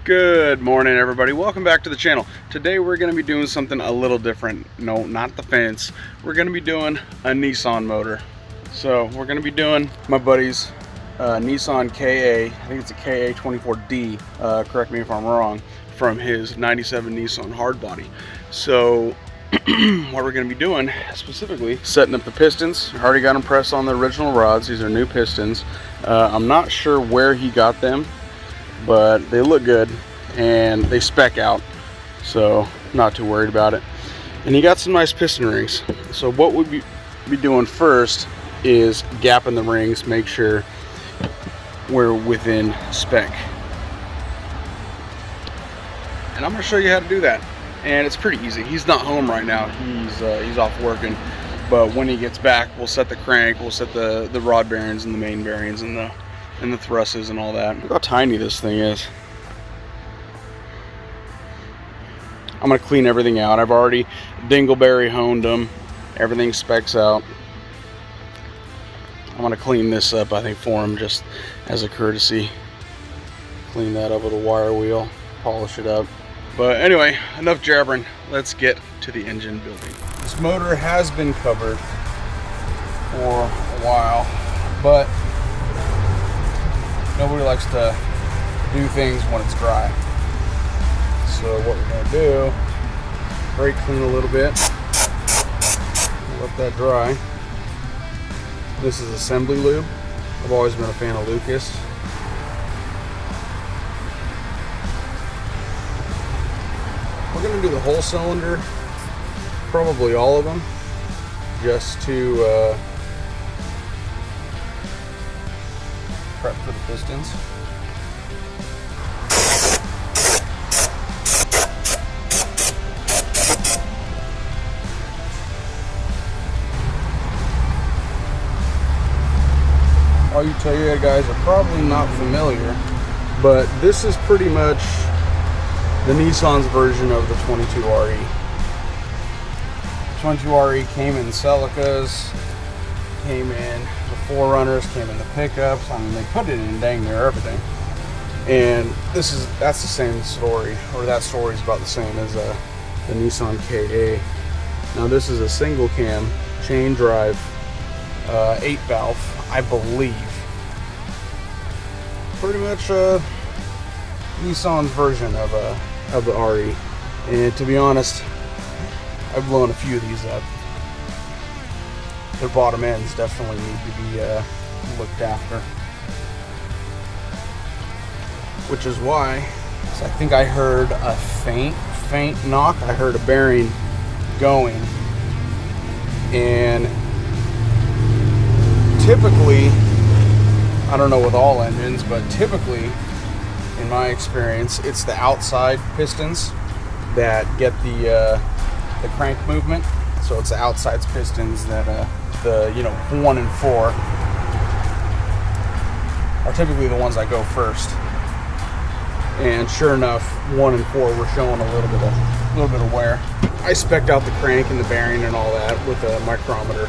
Good morning, everybody. Welcome back to the channel. Today we're going to be doing something a little different. No, not the fence. We're going to be doing a Nissan motor. So we're going to be doing my buddy's Nissan KA, I think it's a KA24D, correct me if I'm wrong, from his 97 Nissan hardbody. So what we're going to be doing specifically, setting up the pistons. I already got them pressed on the original rods. These are new pistons. I'm not sure where he got them, but they look good and they spec out, so not too worried about it. And he got some nice piston rings. So what we'll be doing first is gapping the rings, make sure we're within spec. And I'm going to show you how to do that. And it's pretty easy. He's not home right now. He's off working. But when he gets back, we'll set the crank, we'll set the rod bearings and the main bearings and the thrusters and all that. Look how tiny this thing is. I'm gonna clean everything out. I've already dingleberry honed them. Everything specs out. I'm gonna clean this up, I think, for him, just as a courtesy. Clean that up with a wire wheel, polish it up. But anyway, enough jabbering. Let's get to the engine building. This motor has been covered for a while, but nobody likes to do things when it's dry. So what we're going to do, brake clean a little bit, let that dry. This is assembly lube. I've always been a fan of Lucas. We're going to do the whole cylinder, probably all of them, just to prep for the pistons. All you Toyota guys are probably not familiar, but this is pretty much the Nissan's version of the 22RE. 22RE came in Celicas, came in the 4Runners, came in the pickups. I mean, they put it in dang near everything. And that's the same story, or that story is about the same as the Nissan KA. Now this is a single cam chain drive 8 valve, I believe. Pretty much Nissan's version of the RE. And to be honest, I've blown a few of these up. Their bottom ends definitely need to be looked after. Which is why, so I think I heard a faint knock. I heard a bearing going. And typically, I don't know with all engines, but typically, in my experience, it's the outside pistons that get the crank movement. So it's the outside pistons that the 1 and 4 are typically the ones that go first. And sure enough, 1 and 4 were showing a little bit of wear. I spec'd out the crank and the bearing and all that with a micrometer,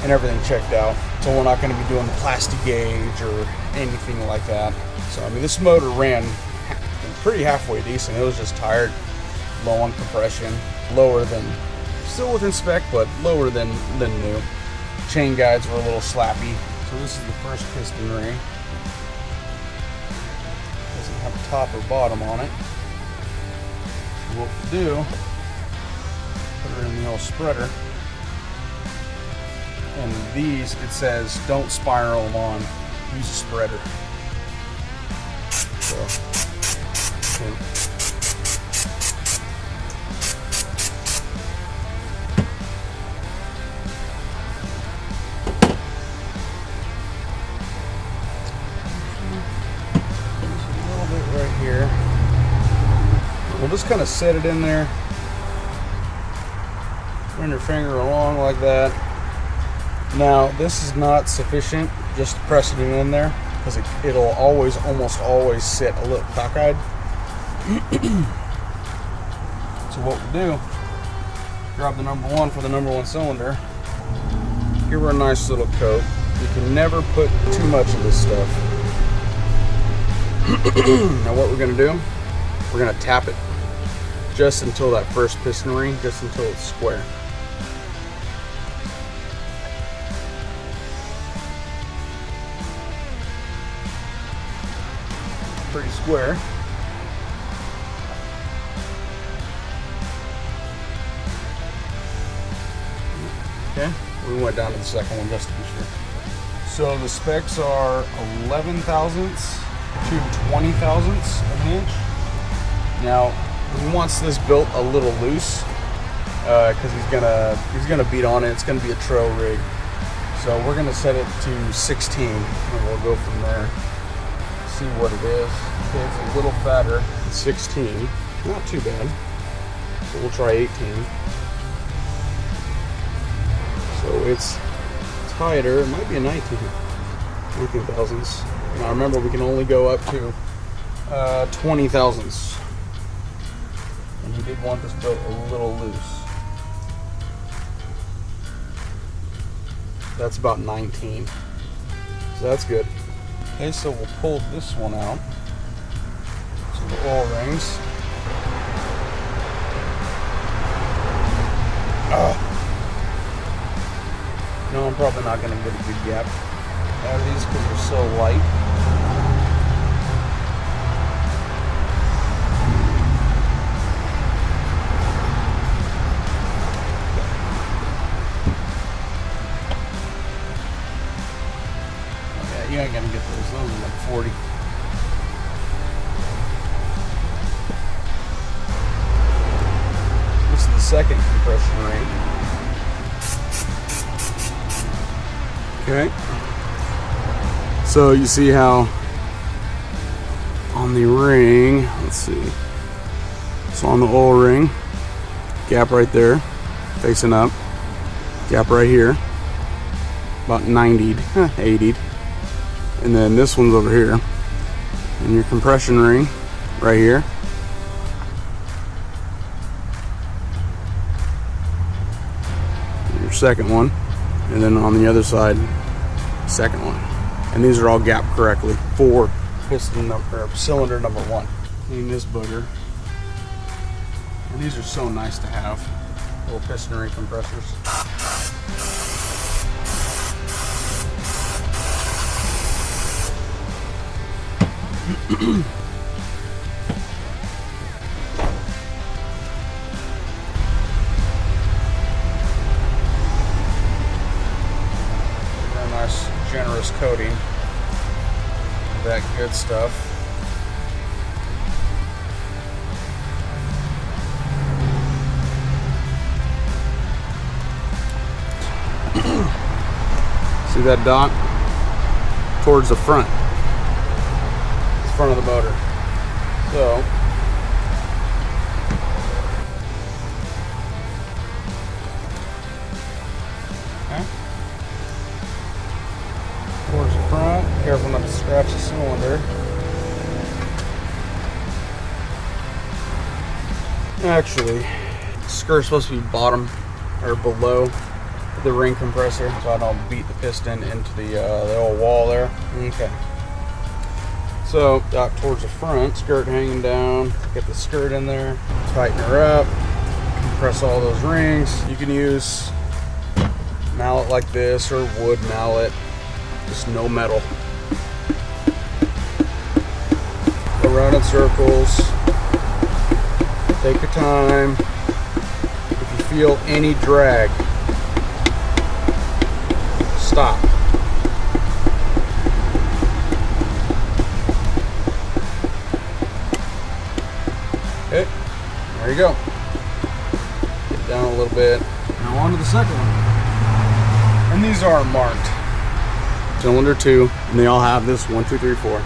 and everything checked out. So we're not going to be doing the plastic gauge or anything like that. So I mean, this motor ran pretty halfway decent. It was just tired, low on compression, lower than, still within spec, but lower than new. Chain guides were a little slappy. So this is the first piston ring. Doesn't have a top or bottom on it. So what we'll do, put her in the old spreader. And these, it says, don't spiral them on, use a spreader. So, okay. Right here. We'll just kind of set it in there. Run your finger along like that. Now, this is not sufficient, just pressing it in there, because it'll almost always sit a little cockeyed. So what we'll do, grab the number 1 for the number 1 cylinder, give her a nice little coat. You can never put too much of this stuff. Now what we're going to do, We're gonna tap it just until that first piston ring, just until it's square. Pretty square. Okay, we went down to the second one just to be sure. So the specs are 11 thousandths to 20 thousandths of an inch. Now he wants this built a little loose because he's gonna beat on it. It's gonna be a trail rig. So we're gonna set it to 16 and we'll go from there. See what it is. Okay, it's a little fatter. 16, not too bad. So we'll try 18. So it's tighter. It might be a 19 thousandths. Now remember, we can only go up to 20 thousandths. And he did want this built a little loose. That's about 19. So that's good. Okay, so we'll pull this one out. So the oil rings. No, I'm probably not going to get a good gap out of these because they're so light. Yeah, you ain't going to get those. Those are like 40. This is the second compression ring. Okay, so you see how on the ring, let's see, so on the oil ring, gap right there, facing up, gap right here, about 90'd, 80'd, and then this one's over here, and your compression ring right here, and your second one. And then on the other side, second one. And these are all gapped correctly for piston number, or cylinder number 1. Clean this booger. And these are so nice to have, little piston ring compressors. Generous coating of that good stuff. See that dot? Towards the front. It's the front of the motor. So towards the front, careful not to scratch the cylinder. Actually, the skirt's supposed to be bottom or below the ring compressor so I don't beat the piston into the old wall there. Okay. So, out towards the front, skirt hanging down, get the skirt in there, tighten her up, compress all those rings. You can use mallet like this or wood mallet. Just no metal. Go around in circles. Take your time. If you feel any drag, stop. Okay, there you go. Get down a little bit. Now on to the second one. And these aren't marked. Cylinder 2, and they all have this 1, 2, 3, 4.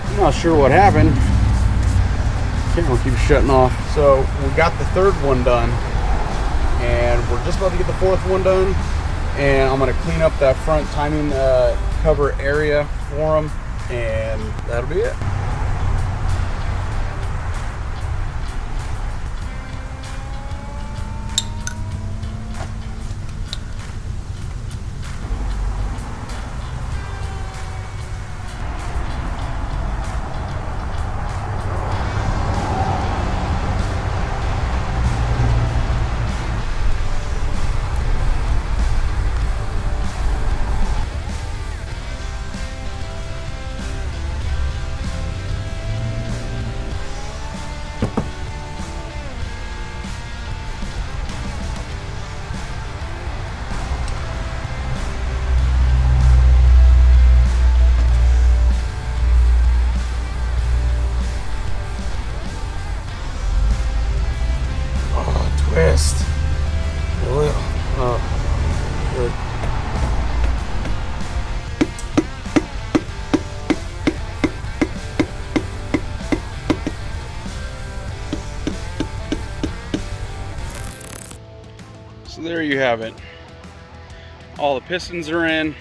I'm not sure what happened. Camera keeps shutting off. So we got the third one done, and we're just about to get the fourth one done. And I'm gonna clean up that front timing cover area for them, and that'll be it. twist. Oh, good. So there you have it. All the pistons are in.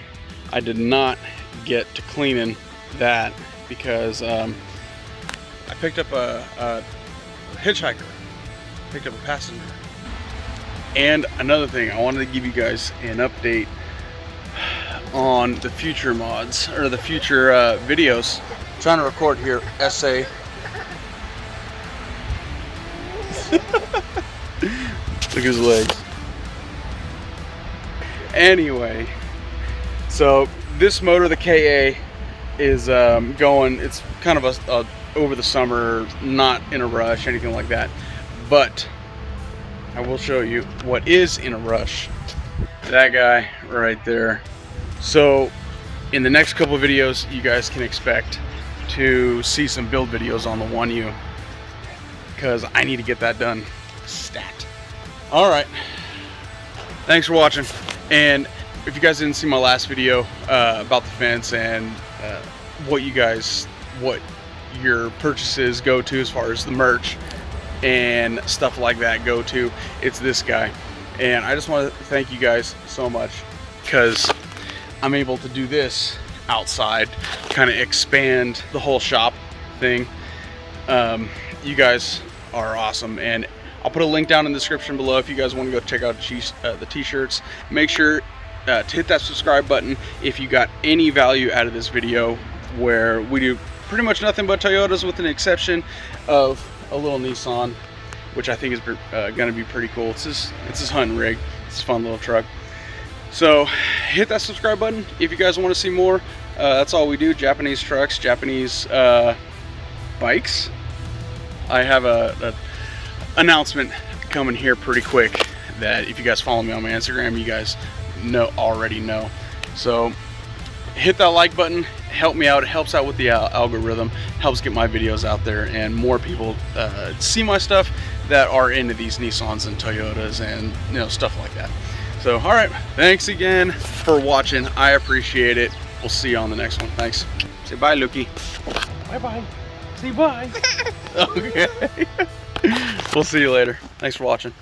I did not get to cleaning that because I picked up a hitchhiker, picked up a passenger. And another thing, I wanted to give you guys an update on the future mods, or the future videos. I'm trying to record here, essay. Look at his legs. Anyway, so this motor, the KA, is going, it's kind of a over the summer, not in a rush, anything like that. But I will show you what is in a rush. That guy right there. So in the next couple of videos, you guys can expect to see some build videos on the 1U, because I need to get that done stat. All right, thanks for watching. And if you guys didn't see my last video about the fence and what your purchases go to as far as the merch and stuff like that go to, it's this guy. And I just want to thank you guys so much, because I'm able to do this outside, kind of expand the whole shop thing. You guys are awesome, and I'll put a link down in the description below if you guys want to go check out the t-shirts. Make sure to hit that subscribe button if you got any value out of this video, where we do pretty much nothing but Toyotas, with an exception of a little Nissan, which I think is going to be pretty cool. It's his hunting rig. It's a fun little truck. So hit that subscribe button if you guys want to see more. That's all we do. Japanese trucks, Japanese bikes. I have a announcement coming here pretty quick that if you guys follow me on my Instagram, you guys already know. So hit that like button, help me out. It helps out with the algorithm, helps get my videos out there, and more people see my stuff that are into these Nissans and Toyotas and stuff like that. So all right, thanks again for watching. I appreciate it. We'll see you on the next one. Thanks. Say bye, Lukey. Bye bye. Say bye. Okay. We'll see you later. Thanks for watching.